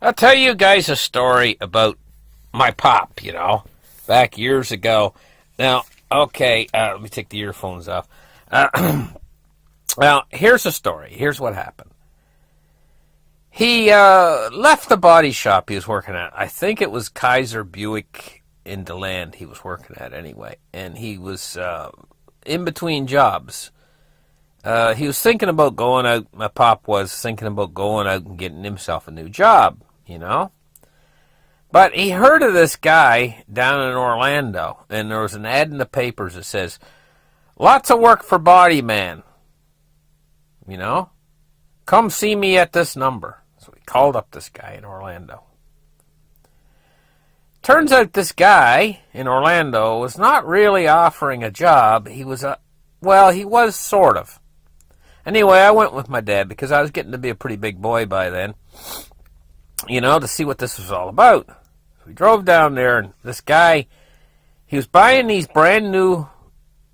I'll tell you guys a story about my pop, back years ago. Now, okay, let me take the earphones off. Well, here's a story. Here's what happened. He left the body shop he was working at. I think it was Kaiser Buick in DeLand he was working at anyway. And he was in between jobs. He was thinking about going out. My pop was thinking about going out and getting himself a new job, But he heard of this guy down in Orlando, and there was an ad in the papers that says, "Lots of work for body man. Come see me at this number." So he called up this guy in Orlando. Turns out this guy in Orlando was not really offering a job. He was he was sort of. Anyway, I went with my dad because I was getting to be a pretty big boy by then, to see what this was all about. So we drove down there, and this guy, he was buying these brand new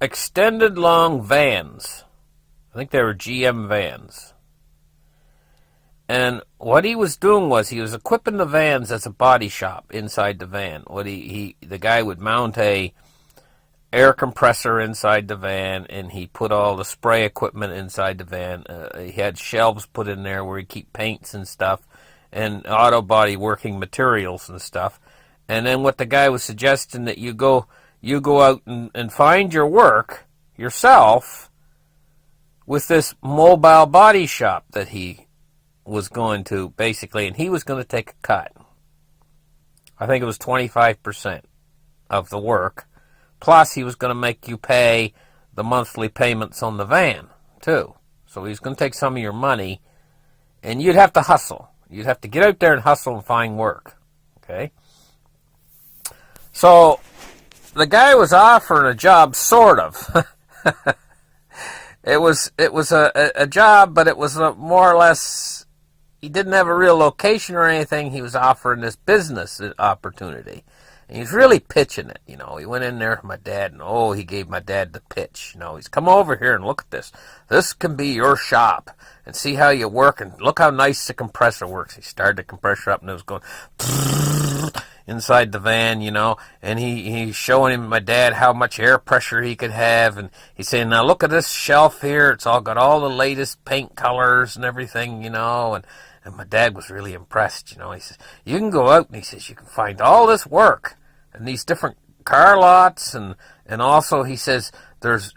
extended long vans. I think they were GM vans. And what he was doing was he was equipping the vans as a body shop inside the van. The guy would mount a air compressor inside the van, and he put all the spray equipment inside the van. He had shelves put in there where he'd keep paints and stuff, and auto body working materials and stuff. And then what the guy was suggesting that you go out and find your work yourself with this mobile body shop that he was going to basically, and he was going to take a cut. I think it was 25% of the work. Plus, he was going to make you pay the monthly payments on the van, too. So he's going to take some of your money, and you'd have to hustle. You'd have to get out there and hustle and find work. Okay? So, the guy was offering a job, sort of. It was a job, but it was more or less, he didn't have a real location or anything. He was offering this business opportunity. And he's really pitching it, He went in there with my dad, and he gave my dad the pitch. He's come over here and look at this. This can be your shop, and see how you work, and look how nice the compressor works. He started the compressor up, and it was going inside the van, and he's showing my dad how much air pressure he could have, and he's saying, now look at this shelf here. It's all got all the latest paint colors and everything, and my dad was really impressed, He says, you can go out, and he says, you can find all this work and these different car lots, and also he says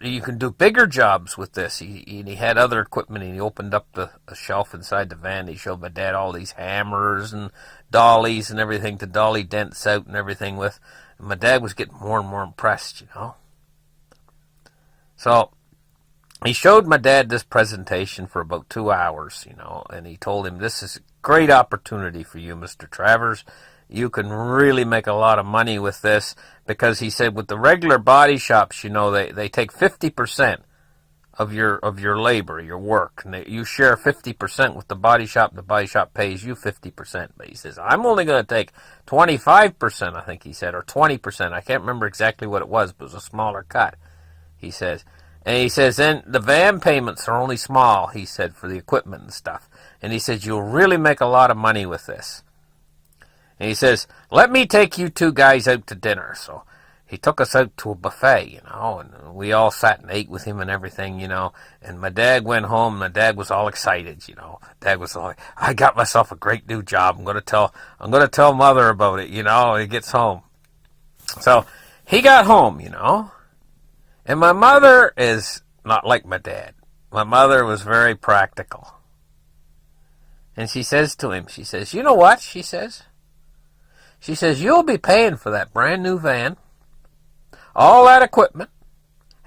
you can do bigger jobs with this. He had other equipment, and he opened up a shelf inside the van. He showed my dad all these hammers and dollies and everything to dolly dents out and everything with. And my dad was getting more and more impressed, So he showed my dad this presentation for about 2 hours, and he told him, this is a great opportunity for you, Mr. Travers. You can really make a lot of money with this, because he said with the regular body shops, they take 50% of your labor, your work, and you share 50% with the body shop. The body shop pays you 50%. But he says, I'm only going to take 25%, I think he said, or 20%. I can't remember exactly what it was, but it was a smaller cut, he says. And he says, then the van payments are only small, he said, for the equipment and stuff. And he says, you'll really make a lot of money with this. And he says, let me take you two guys out to dinner. So he took us out to a buffet, and we all sat and ate with him and everything, And my dad went home. My dad was all excited, Dad was like, I got myself a great new job. I'm going to tell Mother about it, when he gets home. So he got home, And my mother is not like my dad. My mother was very practical. And she says to him, she says, you know what, she says, you'll be paying for that brand new van, all that equipment,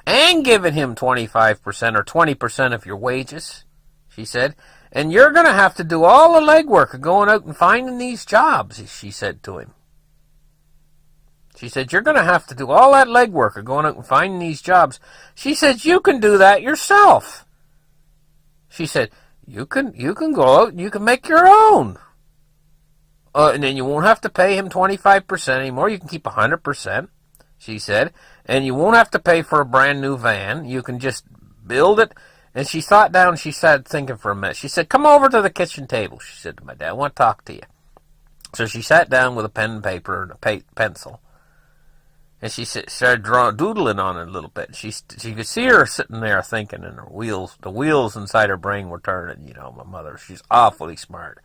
and giving him 25% or 20% of your wages, she said, and you're going to have to do all the legwork of going out and finding these jobs, she said to him. She said, you're going to have to do all that legwork of going out and finding these jobs. She said, you can do that yourself. She said, you can go out and you can make your own. And then you won't have to pay him 25% anymore. You can keep 100%, she said. And you won't have to pay for a brand new van. You can just build it. And she sat down and she started thinking for a minute. She said, come over to the kitchen table, she said to my dad. I want to talk to you. So she sat down with a pen and paper and a pencil, and she started doodling on it a little bit. She could see her sitting there thinking, and the wheels inside her brain were turning. You know, my mother, she's awfully smart.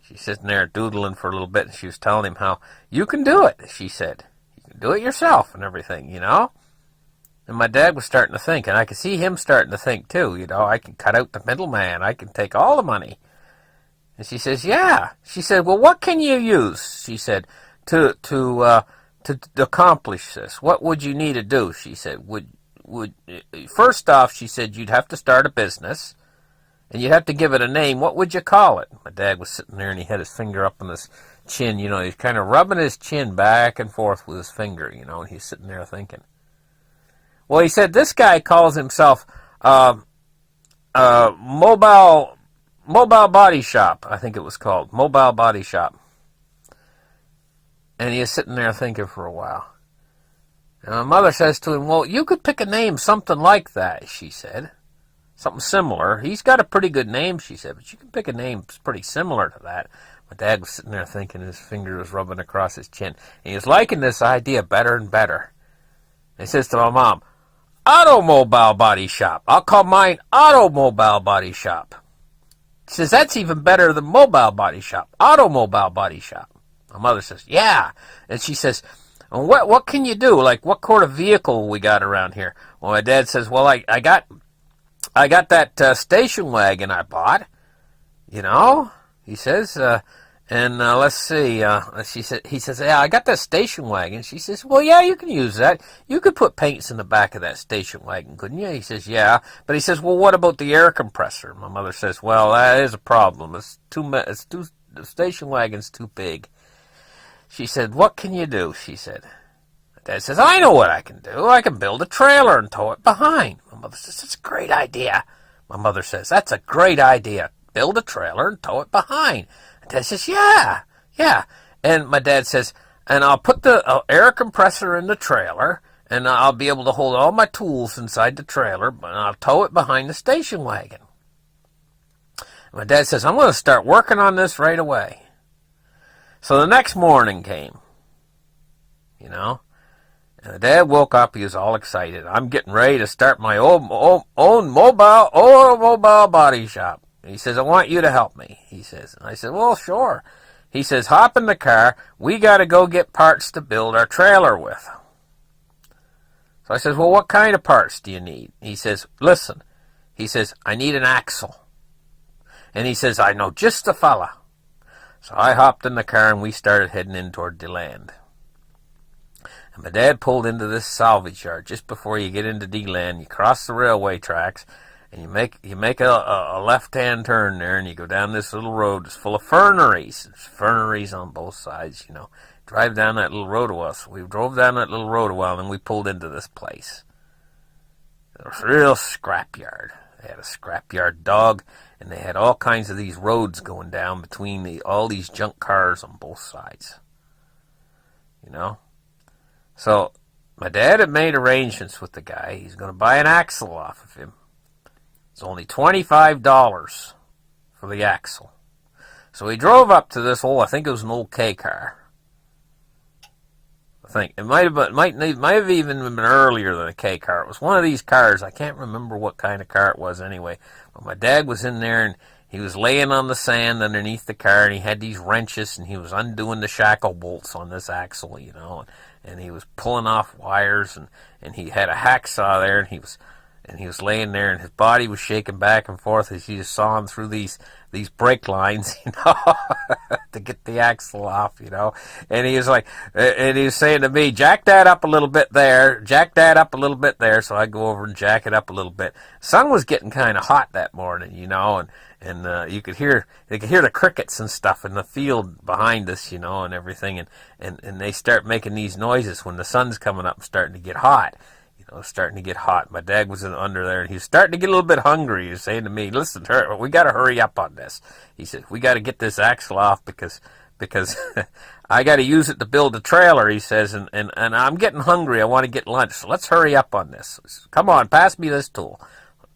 She's sitting there doodling for a little bit, and she was telling him how, you can do it, she said. You can do it yourself and everything, you know. And my dad was starting to think, and I could see him starting to think too, you know, I can cut out the middleman. I can take all the money. And she says, yeah. She said, well, what can you use, she said, to accomplish this? What would you need to do? She said, first off, she said, you'd have to start a business, and you'd have to give it a name. What would you call it? My dad was sitting there, and he had his finger up on his chin, you know, he's kind of rubbing his chin back and forth with his finger, you know, and he's sitting there thinking. Well, he said, this guy calls himself Mobile Body Shop, I think it was called. Mobile Body Shop. And he is sitting there thinking for a while. And my mother says to him, well, you could pick a name, something like that, she said. Something similar. He's got a pretty good name, she said, but you can pick a name pretty similar to that. My dad was sitting there thinking, his finger was rubbing across his chin. And he was liking this idea better and better. And he says to my mom, Automobile Body Shop. I'll call mine Automobile Body Shop. He says, that's even better than Mobile Body Shop. Automobile Body Shop. My mother says, yeah. And she says, what can you do? Like, what kind of vehicle we got around here? Well, my dad says, well, I got that station wagon I bought, you know, he says, let's see, he says, yeah, I got that station wagon. She says, well, yeah, you can use that. You could put paints in the back of that station wagon, couldn't you? He says, yeah. But he says, well, what about the air compressor? My mother says, well, that is a problem. The station wagon's too big. She said, what can you do? She said. Dad says, I know what I can do. I can build a trailer and tow it behind. My mother says, that's a great idea. My mother says, that's a great idea. Build a trailer and tow it behind. And Dad says, yeah. And my dad says, and I'll put the air compressor in the trailer, and I'll be able to hold all my tools inside the trailer, and I'll tow it behind the station wagon. And my dad says, I'm going to start working on this right away. So the next morning came, you know. And Dad woke up, he was all excited. I'm getting ready to start my own mobile body shop. He says, I want you to help me, he says. And I said, well, sure. He says, hop in the car. We got to go get parts to build our trailer with. So I says, well, what kind of parts do you need? He says, listen. He says, I need an axle. And he says, I know just the fella. So I hopped in the car and we started heading in toward DeLand. And my dad pulled into this salvage yard just before you get into DeLand. You cross the railway tracks, and you make a left-hand turn there, and you go down this little road that's full of ferneries. There's ferneries on both sides, you know. Drive down that little road a while. So we drove down that little road a while, and then we pulled into this place. It was a real scrapyard. They had a scrapyard dog, and they had all kinds of these roads going down between all these junk cars on both sides. You know? So, my dad had made arrangements with the guy. He's going to buy an axle off of him. It's only $25 for the axle. So he drove up to this I think it was an old K car. I think. It might have even been earlier than a K car. It was one of these cars. I can't remember what kind of car it was anyway. But my dad was in there, and he was laying on the sand underneath the car, and he had these wrenches, and he was undoing the shackle bolts on this axle, you know, and he was pulling off wires, and he had a hacksaw there, and he was laying there, and his body was shaking back and forth as he was sawing through these brake lines, you know, to get the axle off, you know. And he was like, and he was saying to me, jack that up a little bit there, jack that up a little bit there. So I go over and jack it up a little bit. Sun was getting kind of hot that morning, you know, and you could hear the crickets and stuff in the field behind us, you know, and everything, and they start making these noises when the sun's coming up and starting to get hot. Starting to get hot. My dad was under there, and he was starting to get a little bit hungry. He was saying to me, listen, we got to hurry up on this. He said, we got to get this axle off because I got to use it to build a trailer, he says, and I'm getting hungry. I want to get lunch, so let's hurry up on this. Come on, pass me this tool.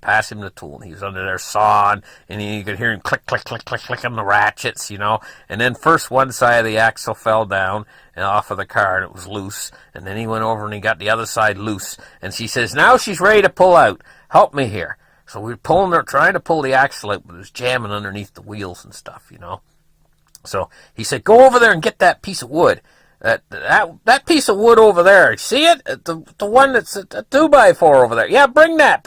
pass him the tool. And he was under there sawing, and you could hear him click, click, click, click, click on the ratchets, And then first one side of the axle fell down and off of the car, and it was loose. And then he went over and he got the other side loose. And she says, now she's ready to pull out. Help me here. So we were trying to pull the axle out, but it was jamming underneath the wheels and stuff, So he said, go over there and get that piece of wood. That piece of wood over there. See it? The one that's a 2x4 over there. Yeah, bring that.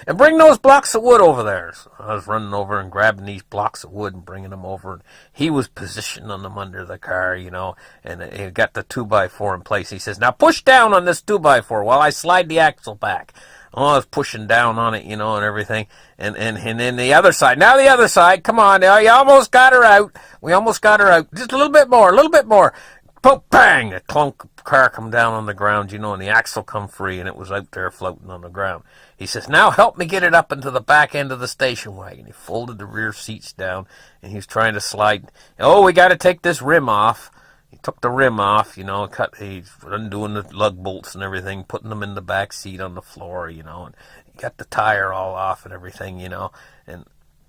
And bring those blocks of wood over there. So I was running over and grabbing these blocks of wood and bringing them over. And he was positioning them under the car, and he got the 2x4 in place. He says, now push down on this 2x4 while I slide the axle back. Oh, I was pushing down on it, and everything. And then the other side. Now the other side. Come on. Now you almost got her out. We almost got her out. Just a little bit more. Boom, bang! A clunk car come down on the ground, and the axle come free, and it was out there floating on the ground. He says, now help me get it up into the back end of the station wagon. He folded the rear seats down, and he was trying to slide. Oh, we got to take this rim off. He took the rim off, he's undoing the lug bolts and everything, putting them in the back seat on the floor, and he got the tire all off and everything, and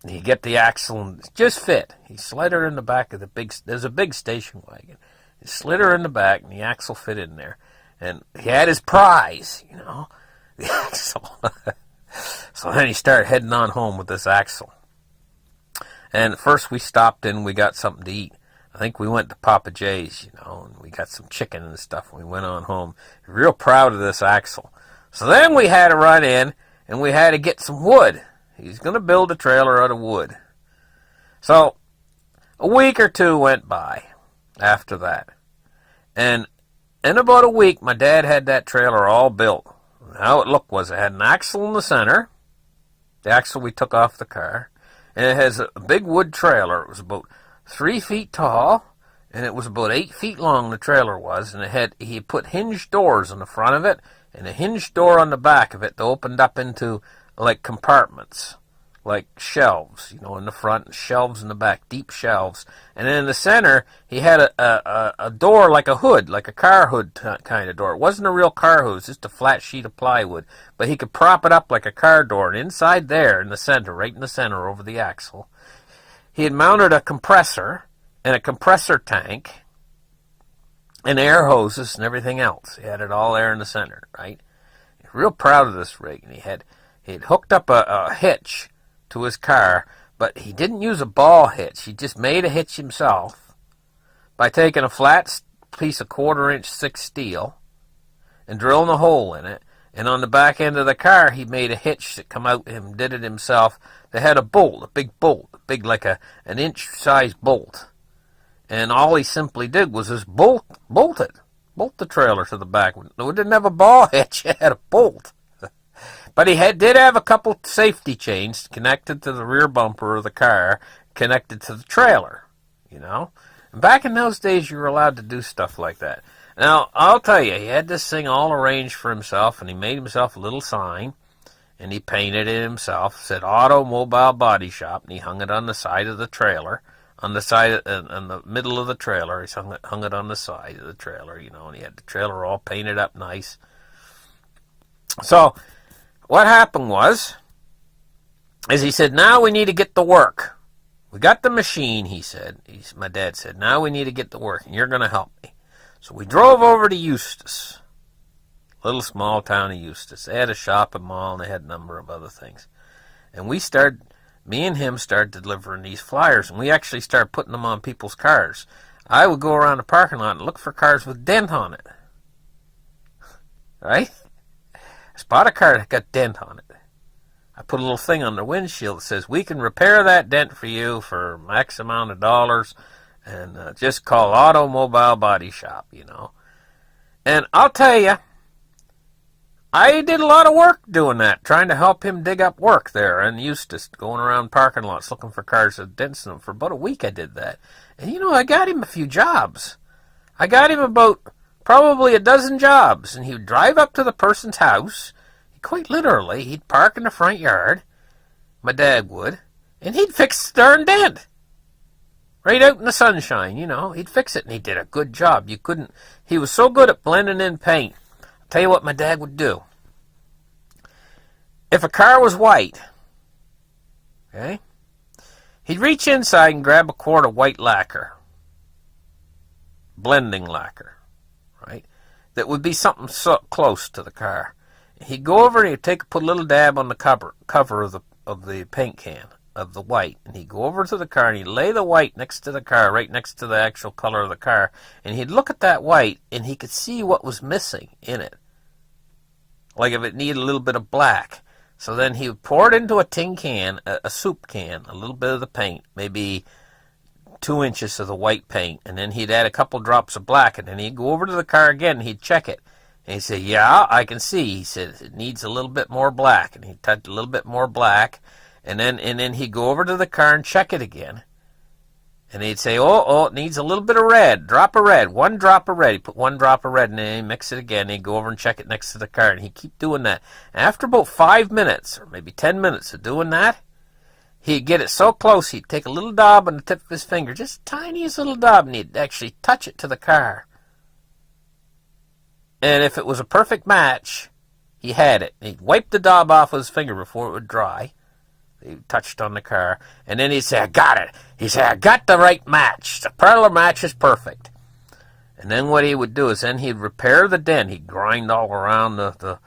he get the axle, and it just fit. He slid her in the back of there's a big station wagon. He slid her in the back, and the axle fit in there. And he had his prize, the axle. So then he started heading on home with this axle. And first we stopped and we got something to eat. I think we went to Papa J's, and we got some chicken and stuff, and we went on home. Real proud of this axle. So then we had to run in, and we had to get some wood. He's going to build a trailer out of wood. So a week or two went by after that. And in about a week, my dad had that trailer all built. How it looked was it had an axle in the center, the axle we took off the car, and it has a big wood trailer. It was about 3 feet tall, and it was about 8 feet long, the trailer was, and he put hinged doors on the front of it, and a hinged door on the back of it that opened up into, like, compartments. Like shelves, in the front, and shelves in the back, deep shelves. And then in the center, he had a door like a hood, like a car hood kind of door. It wasn't a real car hood, it was just a flat sheet of plywood. But he could prop it up like a car door. And inside there, in the center, right in the center over the axle, he had mounted a compressor and a compressor tank and air hoses and everything else. He had it all there in the center, right? He's real proud of this rig. And he had hooked up a hitch to his car, but he didn't use a ball hitch. He just made a hitch himself by taking a flat piece of 1/4-inch thick steel and drilling a hole in it. And on the back end of the car, he made a hitch that come out and did it himself. They had a big bolt, like an inch-sized bolt. And all he simply did was just bolt the trailer to the back. It didn't have a ball hitch, it had a bolt. But he did have a couple safety chains connected to the rear bumper of the car, connected to the trailer, And back in those days, you were allowed to do stuff like that. Now, I'll tell you, he had this thing all arranged for himself, and he made himself a little sign, and he painted it himself. It said Automobile Body Shop, and he hung it on the side of the trailer, on the middle of the trailer. He hung it on the side of the trailer, and he had the trailer all painted up nice. So what happened is he said, now we need to get to work. We got the machine, he said. My dad said, now we need to get to work, and you're going to help me. So we drove over to Eustis, little small town of Eustis. They had a shopping mall, and they had a number of other things. And me and him started delivering these flyers, and we actually started putting them on people's cars. I would go around the parking lot and look for cars with dent on it. Right? Spot a car that got dent on it. I put a little thing on the windshield that says, we can repair that dent for you for X amount of dollars, and just call Automobile Body Shop, And I'll tell you, I did a lot of work doing that, trying to help him dig up work there in Eustis, going around parking lots looking for cars with dents in them. For about a week I did that. And I got him a few jobs. I got him about probably a dozen jobs, and he would drive up to the person's house. Quite literally, he'd park in the front yard, my dad would, and he'd fix the darn dent. Right out in the sunshine, he'd fix it, and he did a good job. He was so good at blending in paint. I'll tell you what my dad would do. If a car was white, okay, he'd reach inside and grab a quart of white lacquer, blending lacquer, right? That would be something so close to the car. He'd go over and he'd put a little dab on the cover of the paint can of the white, and he'd go over to the car and he'd lay the white next to the car, right next to the actual color of the car, and he'd look at that white and he could see what was missing in it, like if it needed a little bit of black. So then he would pour it into a tin can, a soup can, a little bit of the paint, maybe 2 inches of the white paint, and then he'd add a couple drops of black, and then he'd go over to the car again and he'd check it. And he'd say, yeah, I can see. He said, it needs a little bit more black. And he'd touch a little bit more black, and then he'd go over to the car and check it again. And he'd say, oh, it needs a little bit of red, drop of red, 1 drop of red. He'd put 1 drop of red, and then he'd mix it again. And he'd go over and check it next to the car, and he'd keep doing that. After about 5 minutes, or maybe 10 minutes of doing that, he'd get it so close, he'd take a little daub on the tip of his finger, just the tiniest little daub, and he'd actually touch it to the car. And if it was a perfect match, he had it. He'd wipe the daub off with his finger before it would dry. He touched on the car, and then he'd say, I got it. He'd say, I got the right match. The parlor match is perfect. And then what he would do is then he'd repair the dent. He'd grind all around the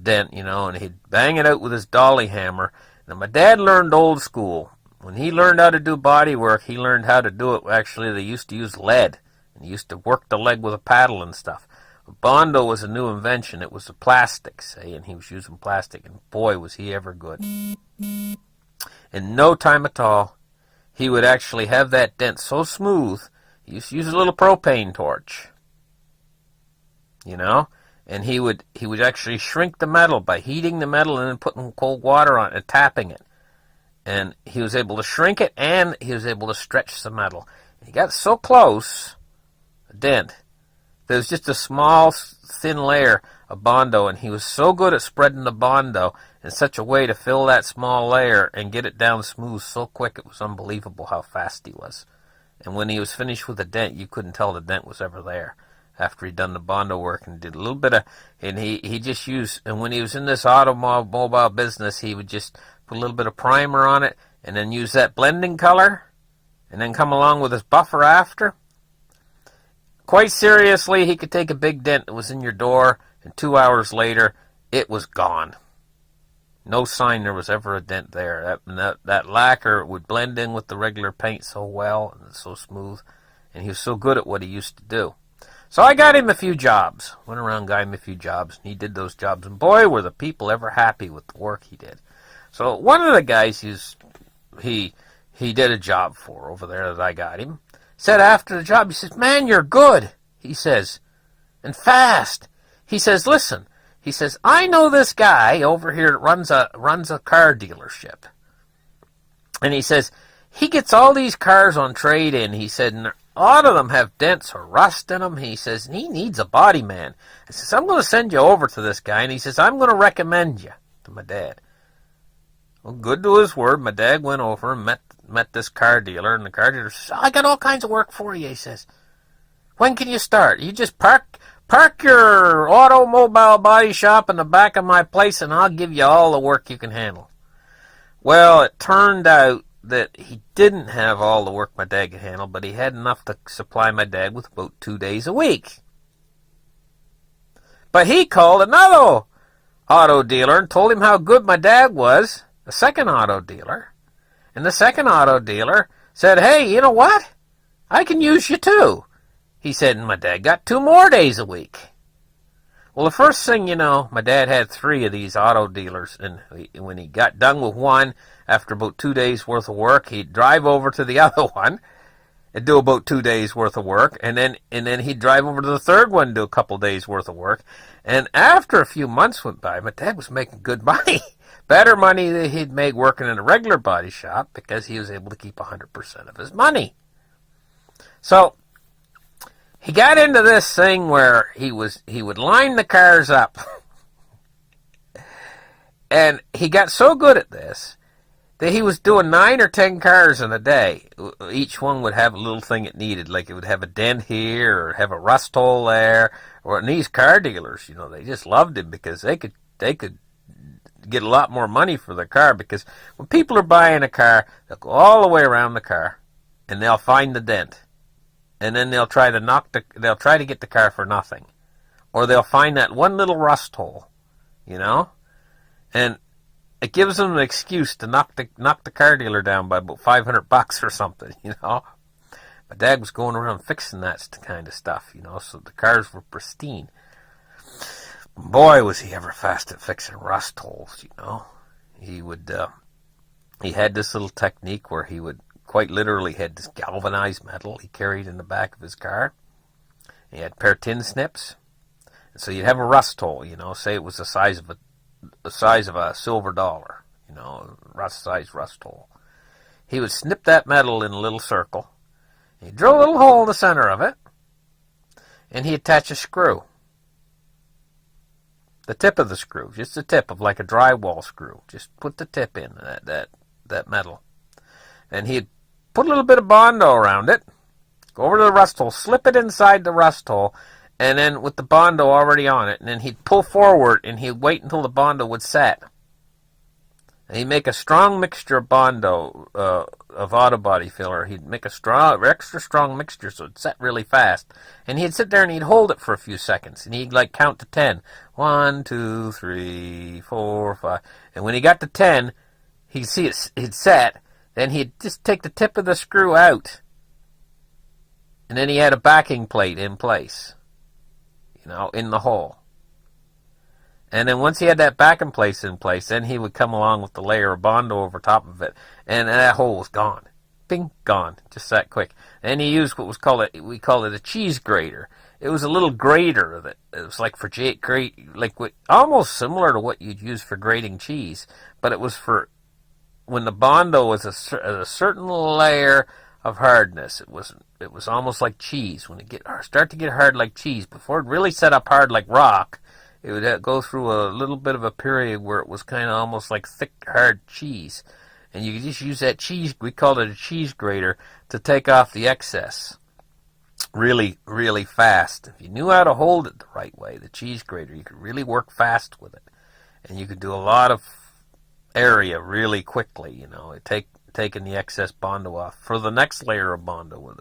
dent, and he'd bang it out with his dolly hammer. Now, my dad learned old school. When he learned how to do body work, he learned how to do it. Actually, they used to use lead, and he used to work the leg with a paddle and stuff. Bondo was a new invention. It was the plastic, and he was using plastic, and boy, was he ever good. In no time at all, he would actually have that dent so smooth, he used to use a little propane torch, and he would actually shrink the metal by heating the metal and then putting cold water on it and tapping it. And he was able to shrink it, and he was able to stretch the metal. He got so close, a dent, there was just a small, thin layer of Bondo, and he was so good at spreading the Bondo in such a way to fill that small layer and get it down smooth so quick, it was unbelievable how fast he was. And when he was finished with the dent, you couldn't tell the dent was ever there after he'd done the Bondo work and did a little bit of, and he just used, and when he was in this automobile business, he would just put a little bit of primer on it and then use that blending color and then come along with his buffer after. Quite seriously, he could take a big dent that was in your door, and 2 hours later, it was gone. No sign there was ever a dent there. That lacquer would blend in with the regular paint so well, and so smooth, and he was so good at what he used to do. So I got him a few jobs. Went around, got him a few jobs, and he did those jobs, and boy, were the people ever happy with the work he did. So one of the guys he did a job for over there that I got him, said after the job, he says, man, you're good, he says, and fast. He says, listen, he says, I know this guy over here that runs a car dealership. And he says, he gets all these cars on trade-in, he said, and a lot of them have dents or rust in them. He says, and he needs a body man. I says, I'm going to send you over to this guy, and he says, I'm going to recommend you to my dad. Well, good to his word, my dad went over and met this car dealer, and the car dealer says, I got all kinds of work for you, he says. When can you start? You just park your automobile body shop in the back of my place, and I'll give you all the work you can handle. Well, it turned out that he didn't have all the work my dad could handle, but he had enough to supply my dad with about 2 days a week. But he called another auto dealer and told him how good my dad was, the second auto dealer. And the second auto dealer said, hey, you know what? I can use you too. He said, and my dad got 2 more days a week. Well, the first thing you know, my dad had 3 of these auto dealers, and when he got done with one, after about 2 days' worth of work, he'd drive over to the other one and do about 2 days' worth of work, and then he'd drive over to the third one and do a couple days' worth of work. And after a few months went by, my dad was making good money, better money than he'd made working in a regular body shop, because he was able to keep 100% of his money. So he got into this thing where he would line the cars up. And he got so good at this that he was doing 9 or 10 cars in a day. Each one would have a little thing it needed, like it would have a dent here or have a rust hole there. And these car dealers, they just loved him because they could get a lot more money for the car, because when people are buying a car, they'll go all the way around the car, and they'll find the dent, and then they'll try to get the car for nothing, or they'll find that one little rust hole, and it gives them an excuse to knock the car dealer down by about $500 or something, My dad was going around fixing that kind of stuff, so the cars were pristine. Boy, was he ever fast at fixing rust holes, He had this little technique where he would quite literally had this galvanized metal he carried in the back of his car. He had a pair of tin snips. And so you'd have a rust hole, say it was the size of a silver dollar, size rust hole. He would snip that metal in a little circle. He'd drill a little hole in the center of it, and he'd attach a screw. The tip of the screw, just the tip of like a drywall screw. Just put the tip in that metal. And he'd put a little bit of Bondo around it, go over to the rust hole, slip it inside the rust hole, and then with the Bondo already on it, and then he'd pull forward, and he'd wait until the Bondo would set. And he'd make a strong mixture of Bondo, of auto body filler. He'd make extra strong mixture so it'd set really fast. And he'd sit there and he'd hold it for a few seconds. And he'd count to 10. 1, 2, 3, 4, 5. And when he got to 10, he'd see it'd set. Then he'd just take the tip of the screw out. And then he had a backing plate in place. In the hole. And then once he had that backing plate in place, then he would come along with the layer of Bondo over top of it, and that hole was gone. Bing, gone. Just that quick. And he used what we call it a cheese grater. It was a little grater that it was like for almost similar to what you'd use for grating cheese, but it was for when the Bondo was a certain layer of hardness. It was almost like cheese. When it start to get hard like cheese, before it really set up hard like rock, it would go through a little bit of a period where it was kind of almost like thick, hard cheese. And you could just use that cheese, we called it a cheese grater, to take off the excess really, really fast. If you knew how to hold it the right way, the cheese grater, you could really work fast with it. And you could do a lot of area really quickly, taking the excess Bondo off. For the next layer of Bondo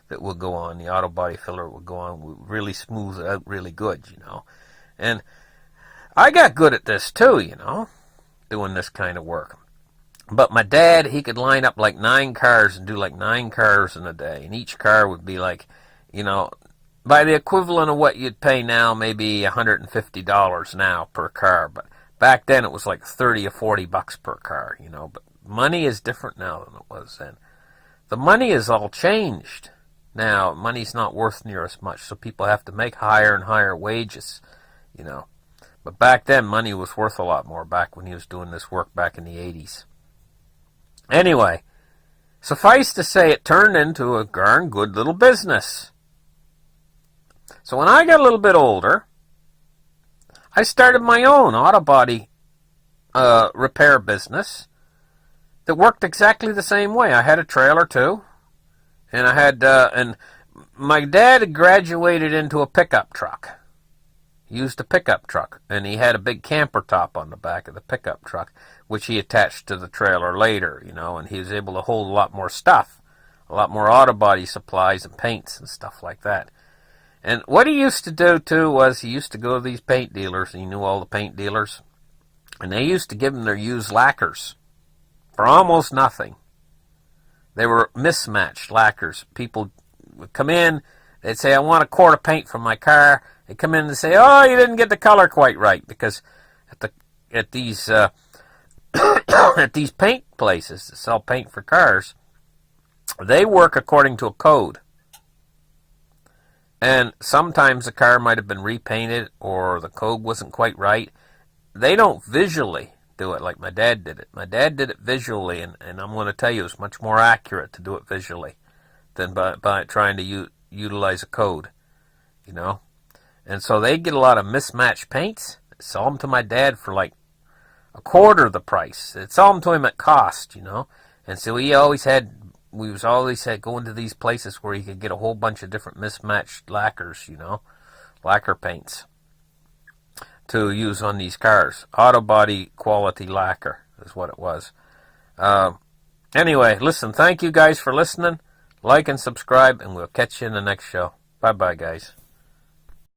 that will go on, the auto body filler will go on, will really smooth it out really good, And I got good at this too, doing this kind of work. But my dad, he could line up like 9 cars and do like 9 cars in a day. And each car would be like, by the equivalent of what you'd pay now, maybe $150 now per car. But back then it was like $30 or $40 per car, But money is different now than it was then. The money is all changed. Now, money's not worth near as much, so people have to make higher and higher wages. But back then, money was worth a lot more, back when he was doing this work back in the 80s. Anyway, suffice to say, it turned into a darn good little business. So when I got a little bit older, I started my own auto body repair business that worked exactly the same way. I had a trailer too, and I had and my dad had graduated into a pickup truck. Used a pickup truck, and he had a big camper top on the back of the pickup truck, which he attached to the trailer later, and he was able to hold a lot more stuff, a lot more auto body supplies and paints and stuff like that. And what he used to do too was he used to go to these paint dealers, and he knew all the paint dealers, and they used to give him their used lacquers for almost nothing. They were mismatched lacquers. People would come in, they'd say, "I want a quart of paint from my car." They come in and say, "Oh, you didn't get the color quite right," because at these at these paint places that sell paint for cars, they work according to a code. And sometimes the car might have been repainted or the code wasn't quite right. They don't visually do it like my dad did it. My dad did it visually, and I'm going to tell you, it's much more accurate to do it visually than by trying to utilize a code, And so they get a lot of mismatched paints, sell them to my dad for like a quarter of the price. They'd sell them to him at cost, And so we was always going to these places where he could get a whole bunch of different mismatched lacquers, lacquer paints. to use on these cars. Auto body quality lacquer is what it was. Anyway, listen, thank you guys for listening. Like and subscribe, and we'll catch you in the next show. Bye-bye, guys.